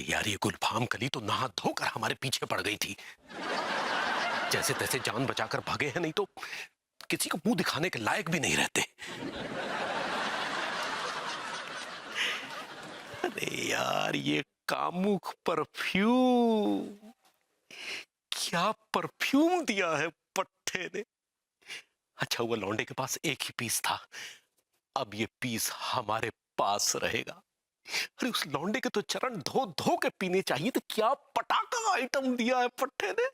यार ये गुलफाम कली तो नहा धोकर हमारे पीछे पड़ गई थी। जैसे तैसे जान बचाकर भागे हैं, नहीं तो किसी को मुंह दिखाने के लायक भी नहीं रहते। अरे यार ये कामुक परफ्यूम, क्या परफ्यूम दिया है पट्टे ने। अच्छा हुआ लौंडे के पास एक ही पीस था, अब ये पीस हमारे पास रहेगा। अरे उस लौंडे के तो चरण धो धो के पीने चाहिए, तो क्या पटाखा आइटम दिया है पट्टे ने।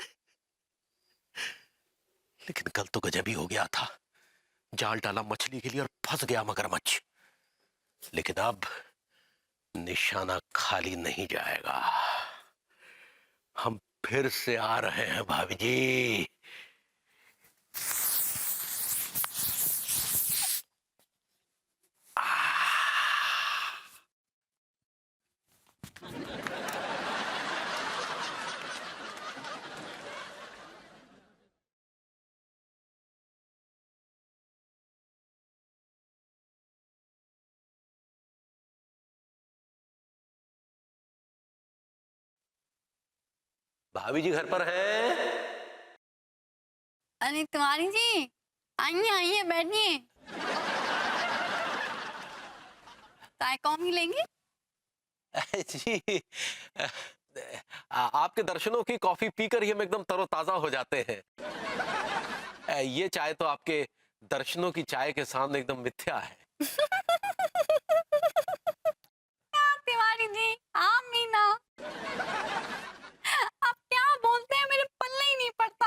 लेकिन कल तो गजब ही हो गया था, जाल डाला मछली के लिए और फंस गया मगरमच्छ। लेकिन अब निशाना खाली नहीं जाएगा, हम फिर से आ रहे हैं भाभी जी। भाभी जी घर पर हैं? अरे तिवारी जी, आइए आइए बैठिए। चाय कॉफी लेंगे? जी आपके दर्शनों की कॉफी पीकर ही हम एकदम तरोताजा हो जाते हैं। ये चाय तो आपके दर्शनों की चाय के सामने एकदम मिथ्या है। तिवारी जी, आप भी ना, आप क्या बोलते हैं मेरे पल्ले ही नहीं पड़ता।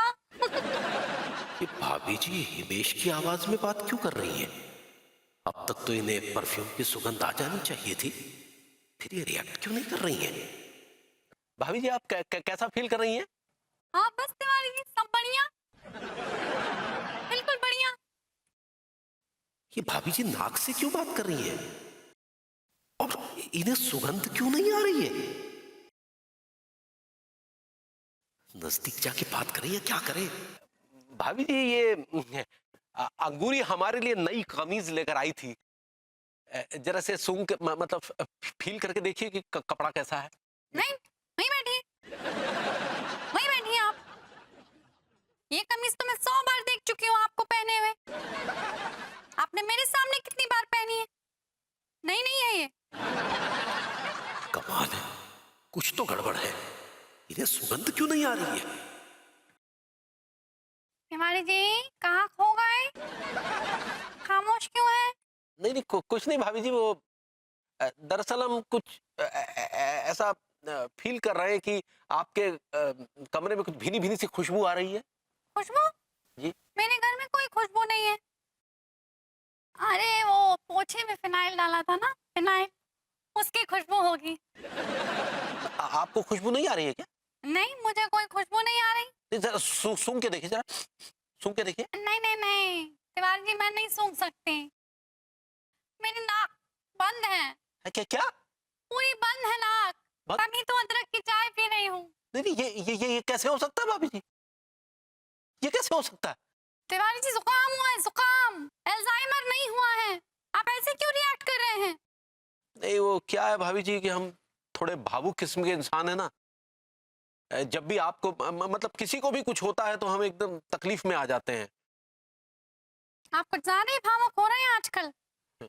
ये भाभी जी हिमेश की आवाज में बात क्यों कर रही हैं? अब तक तो इन्हें परफ्यूम की सुगंध आ जानी चाहिए थी, फिर ये रिएक्ट क्यों नहीं कर रही हैं? भाभी जी आप कैसा फील कर रही हैं? हाँ बस तिवारी जी, सब बढ़िया, बिल्कुल बढ़िया। ये भाभी जी नाक से क्यों बात कर रही हैं? और इन्हें सुगंध क्यों नहीं आ रही है? नजदीक जाके बात करें या क्या करें? भाभी जी ये अंगूरी हमारे लिए नई कमीज लेकर आई थी, जरा से सूंघ के मतलब फील करके देखिए कि कपड़ा कैसा है। नहीं, वहीं बैठिए, वहीं बैठिए आप। ये कमीज तो मैं 100 बार देख चुकी हूँ आपको पहने हुए। आपने मेरे सामने कितनी बार पहनी है? नहीं नहीं है ये। कमाल है, कुछ तो गड़बड़ है, इन्हें सुगंध क्यों नहीं आ रही है? तिवारी जी कहाँ खो गए? खामोश क्यों है? नहीं नहीं कुछ नहीं भाभी जी, वो दरअसल हम कुछ ऐसा फील कर रहे हैं कि आपके कमरे में कुछ भीनी भीनी सी खुशबू आ रही है। खुशबू? जी मेरे घर में कोई खुशबू नहीं है। अरे वो पोछे में फिनाइल डाला था ना, फिनाइल, उसकी खुशबू होगी। आपको खुशबू नहीं आ रही है क्या? नहीं, मुझे कोई खुशबू नहीं आ रही। नहीं, जरा सूंघ के देखिए, जरा सूंघ के देखिए। नहीं नहीं नहीं तिवारी जी, मैं नहीं सूंघ सकती, मेरी नाक बंद है। क्या क्या? पूरी बंद है नाक, बंद? तभी तो अदरक की चाय पी रही हूँ। नहीं नहीं ये कैसे हो सकता है भाभी जी? ये कैसे हो सकता है? तिवारी जी जुकाम हुआ है, जुकाम, अल्जाइमर नहीं हुआ है। आप ऐसे क्यों रिएक्ट कर रहे हैं? नहीं वो क्या है भाभी जी कि हम थोड़े भावुक किस्म के इंसान है ना, जब भी आपको मतलब किसी को भी कुछ होता है तो हम एकदम तकलीफ में आ जाते हैं। आप कुछ ज्यादा ही भावुक हो रहे हैं आजकल,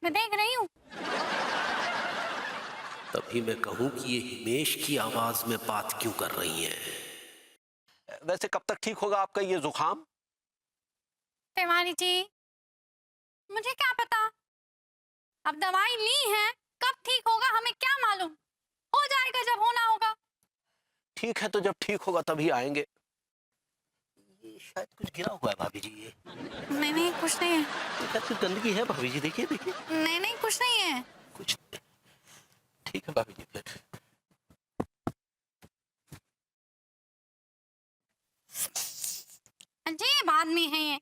मैं देख रही हूँ। तभी मैं कहूं कि ये हिमेश की आवाज में बात क्यों कर रही हैं? वैसे कब तक ठीक होगा आपका ये जुकाम? तिवारी जी मुझे क्या पता, अब दवाई ली है, कब ठीक होगा हमें क्या मालूम, हो जाएगा जब होना होगा। ठीक है तो जब ठीक होगा तभी आएंगे। ये शायद कुछ गिरा हुआ है भाभी जी, ये नहीं नहीं कुछ नहीं है। शायद कुछ गंदगी है भाभी जी, देखिए देखिए। नहीं नहीं कुछ नहीं है। कुछ ठीक है भाभी जी फिर। अजीब आदमी है ये,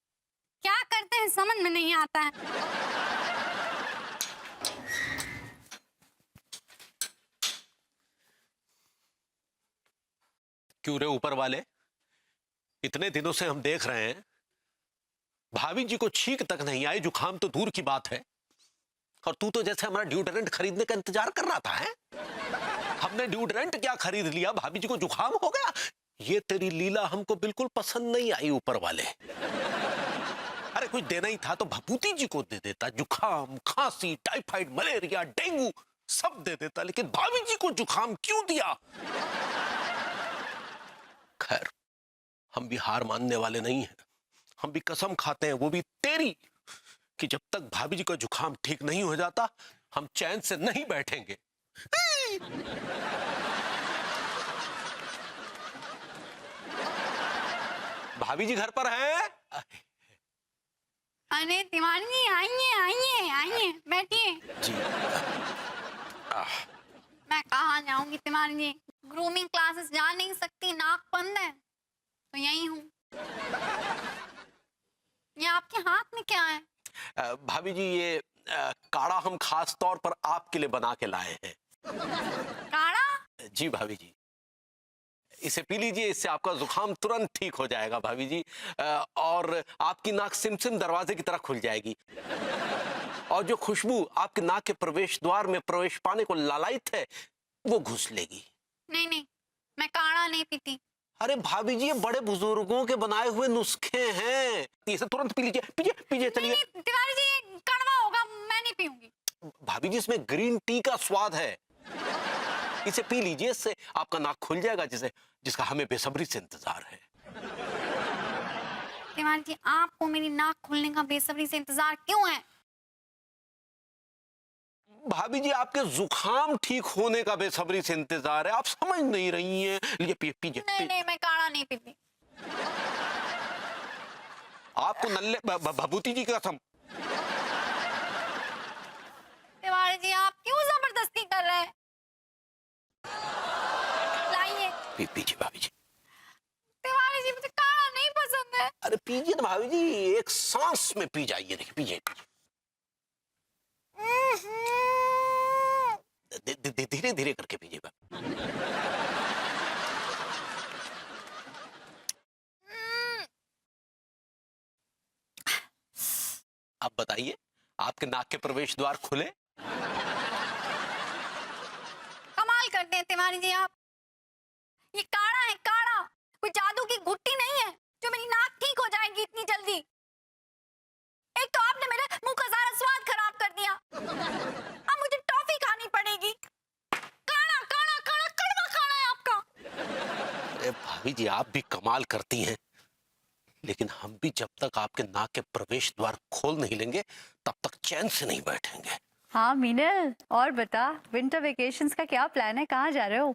क्या करते हैं समझ में नहीं आता है। क्यों रे ऊपर वाले, इतने दिनों से हम देख रहे हैं भाभी जी को छींक तक नहीं आई, जुकाम तो दूर की बात है, और तू तो जैसे हमारा ड्यूडरेंट खरीदने का इंतजार कर रहा था है? हमने डिओड्रेंट क्या खरीद लिया, भाभी जी को जुकाम हो गया। ये तेरी लीला हमको बिल्कुल पसंद नहीं आई ऊपर वाले। अरे कुछ देना ही था तो भभूति जी को दे देता, जुकाम, खांसी, टाइफाइड, मलेरिया, डेंगू सब दे देता, लेकिन भाभी जी को जुकाम क्यों दिया? खैर, हम भी हार मानने वाले नहीं हैं। हम भी कसम खाते हैं, वो भी तेरी, कि जब तक भाभी जी का जुकाम ठीक नहीं हो जाता हम चैन से नहीं बैठेंगे। भाभी जी घर पर हैं? अरे तिवारी जी आइए आइए आइए, बैठिए। जी। मैं कहाँ जाऊंगी तिवारी जी, ग्रूमिंग क्लासेस जा नहीं सकती, नाक बंद है, तो यही हूँ। ये आपके हाथ में क्या है? भाभी जी ये काढ़ा हम खास तौर पर आपके लिए बना के लाए हैं। काढ़ा? जी भाभी जी, इसे पी लीजिए, इससे आपका जुकाम तुरंत ठीक हो जाएगा भाभी जी। और आपकी नाक सिमसिम दरवाजे की तरह खुल जाएगी, और जो खुशबू आपके नाक के प्रवेश द्वार में प्रवेश पाने को लालायित है वो घुस लेगी। नहीं नहीं, मैं काढ़ा नहीं पीती। अरे भाभी जी, ये बड़े बुजुर्गों के बनाए हुए नुस्खे हैं, इसे तुरंत पी लीजिए, पीजिए पीजिए, चलिए। तिवारी जी ये कड़वा होगा, मैं नहीं पीऊंगी। भाभी जी इसमें ग्रीन टी का स्वाद है, इसे पी लीजिए, इससे आपका नाक खुल जाएगा, जिसका हमें बेसब्री से इंतजार है। तिवारी जी आपको मेरी नाक खुलने का बेसब्री से इंतजार क्यों है? भाभी जी आपके जुकाम ठीक होने का बेसब्री से इंतजार है, आप समझ नहीं रही हैं। लीजिए पीजिए पीजिए। नहीं नहीं, मैं काढ़ा नहीं पीती। आपको नल्ले भभूति जी की कसम। तिवारी जी आप क्यों जबरदस्ती कर रहे हैं? लाइए। पीजिए भाभी जी। तिवारी जी मुझे काढ़ा नहीं पसंद है। अरे पीजिए ना भाभी जी, एक सांस में पी जाइए, देखिए पीजिए पीजिए। धीरे धीरे करके पीजिएगा। अब बताइए, आपके नाक के प्रवेश द्वार खुले? कमाल करते हैं तिवारी जी आप। ये काढ़ा है काढ़ा, कोई जादू की गुट्टी नहीं है जो मेरी नाक ठीक हो जाएगी इतनी जल्दी। एक तो आपने मेरे मुंह का सारा स्वाद खराब कर दिया, अब मुझे टॉफी खानी पड़ेगी। काढ़ा काढ़ा काढ़ा, कड़वा काढ़ा है आपका। अरे भाभी जी आप भी कमाल करती हैं, लेकिन हम भी जब तक आपके नाक के प्रवेश द्वार खोल नहीं लेंगे तब तक चैन से नहीं बैठेंगे। हाँ मीनल, और बता विंटर वेकेशंस का क्या प्लान है, कहाँ जा रहे हो?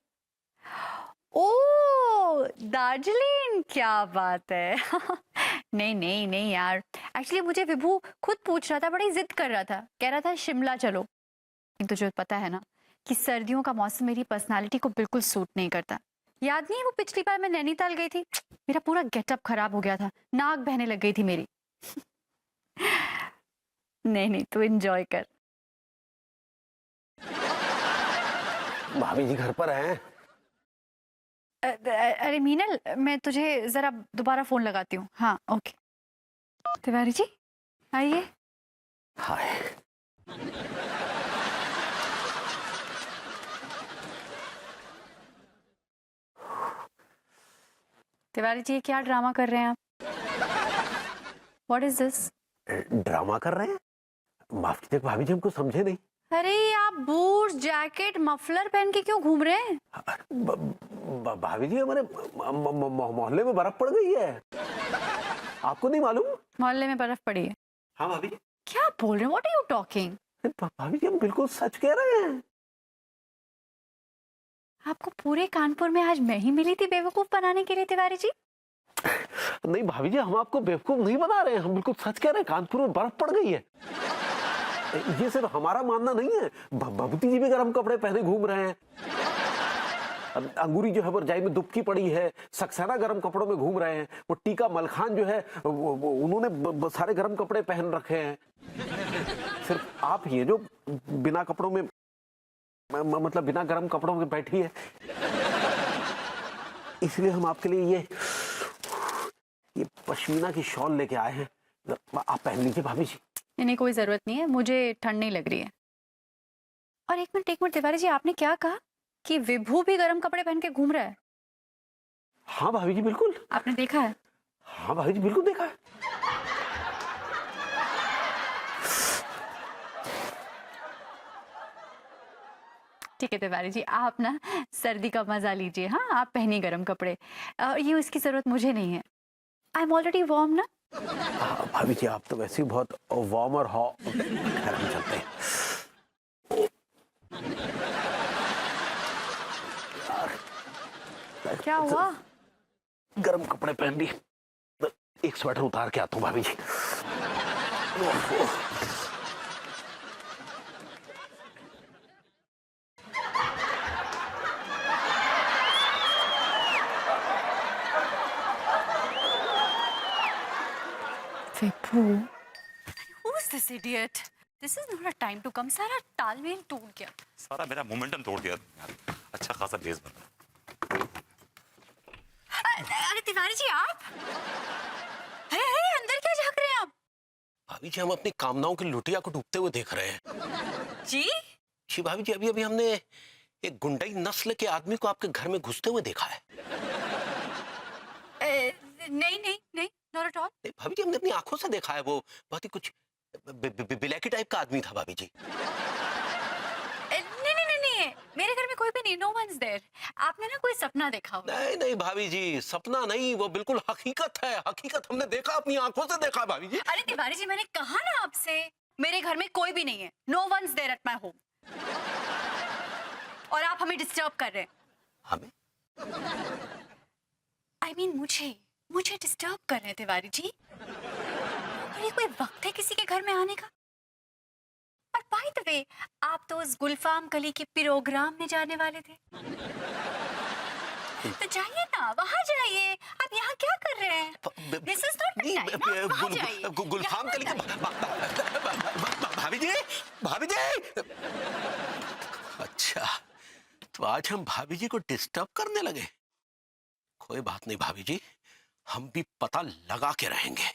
ओ दार्जिलिंग, क्या बात है। नहीं नहीं नहीं यार, एक्चुअली मुझे विभू खुद पूछ रहा था, बड़ी जिद कर रहा था, कह रहा था शिमला चलो। लेकिन तुझे पता है ना कि सर्दियों का मौसम मेरी पर्सनालिटी को बिल्कुल सूट नहीं करता। याद नहीं है वो पिछली बार मैं नैनीताल गई थी, मेरा पूरा गेटअप खराब हो गया था, नाक बहने लग गई थी मेरी। नहीं नहीं, तू एंजॉय कर। भाभी जी घर पर हैं? अरे मीनल, मैं तुझे जरा दोबारा फोन लगाती हूँ। हाँ ओके। तिवारी जी आइए। हाय। तिवारी जी क्या ड्रामा कर रहे हैं आप? What is this? ड्रामा कर रहे हैं? माफ कीजिए भाभी जी, हमको समझे नहीं। अरे आप बूट जैकेट मफलर पहन के क्यों घूम रहे हैं? भाभी जी हमारे मोहल्ले में बर्फ पड़ गई है, आपको नहीं मालूम? मोहल्ले में बर्फ पड़ी है? हाँ भाभी जी। क्या बोल रहे हैं? What are you talking? भाभी जी हम बिल्कुल सच कह रहे हैं। आपको पूरे कानपुर में आज मैं ही मिली थी बेवकूफ बनाने के लिए तिवारी जी। नहीं भाभी जी, हम आपको बेवकूफ नहीं बना रहे हैं, हम बिल्कुल सच कह रहे हैं, कानपुर में बर्फ पड़ गई है। ये सिर्फ हमारा मानना नहीं है, भभूति जी भी गर्म कपड़े पहने घूम रहे हैं। अंगूरी जो है वो रजाई में दुबकी पड़ी है, सक्सेना गर्म कपड़ों में घूम रहे हैं, वो टीका मलखान जो है उन्होंने सारे गर्म कपड़े पहन रखे हैं। सिर्फ आप ये जो बिना कपड़ों में, मतलब बिना गर्म कपड़ों में बैठी है, इसलिए हम आपके लिए ये पश्मीना की शॉल लेके आए हैं, आप पहन लीजिए भाभी जी। नहीं कोई जरूरत नहीं है, मुझे ठंड नहीं लग रही है। और एक मिनट तिवारी जी, आपने क्या कहा? कि विभू भी गर्म कपड़े पहन के घूम रहा है? हाँ भाभी जी बिल्कुल। आपने देखा है? हाँ भाभी जी बिल्कुल देखा है। ठीक है तिवारी जी, आप ना सर्दी का मजा लीजिए। हाँ, आप पहनिए गर्म कपड़े। ये उसकी जरूरत मुझे नहीं है। आई एम ऑलरेडी वार्म ना। भाभी जी आप तो वैसे ही बहुत वार्म और हॉट। खैर हम चलते हैं। क्या हुआ? गर्म कपड़े पहन लिए, एक स्वेटर उतार के आता हूँ भाभी जी। विभू, who is this idiot? This is not a time to come. सारा तालमेल टूट गया। सारा मेरा मोमेंटम तोड़ दिया यार। अच्छा खासा बेस बना। अरे तिवारी जी आप? अरे अंदर क्या झांक रहे हैं आप? भाभी जी हम अपनी कामनाओं की लुटिया को डूबते हुए देख रहे हैं। जी? जी भाभी जी अभी अभी हमने एक गुंडई नस्ल के आदमी को आपके घर में घुसते हुए देखा है। नहीं नहीं नहीं, नॉट एट ऑल। भाभी जी हमने अपनी आंखों से देखा है, वो बहुत ही कुछ ब्लैकी टाइप का आदमी था भाभी जी। नहीं नहीं नहीं नहीं, मेरे घर में कोई भी नहीं, नो वन इज देयर। आपने ना कोई सपना देखा होगा। नहीं नहीं भाभी जी, सपना नहीं, वो बिल्कुल हकीकत है। हकीकत हमने देखा, अपनी आंखों से देखा भाभी जी। अरे तिवारी जी मैंने कहा ना आपसे, मेरे घर में कोई भी नहीं है, no one is there at my home. और आप हमें डिस्टर्ब कर रहे हैं। हमें? आई मीन मुझे डिस्टर्ब कर रहे हैं तिवारी जी। और ये कोई वक्त है किसी के घर में आने का? और बाय द वे, आप तो उस गुलफाम कली के प्रोग्राम में जाने वाले थे। तो जाइए ना, वहां जाइए। आप यहाँ क्या कर रहे हैं? This is not the time. वहां जाइए। गुलफाम कली भाभी जी, भाभी जी। अच्छा, तो आज हम भाभी जी को डिस्टर्ब करने लगे। कोई बात नहीं भाभी जी, हम भी पता लगा के रहेंगे।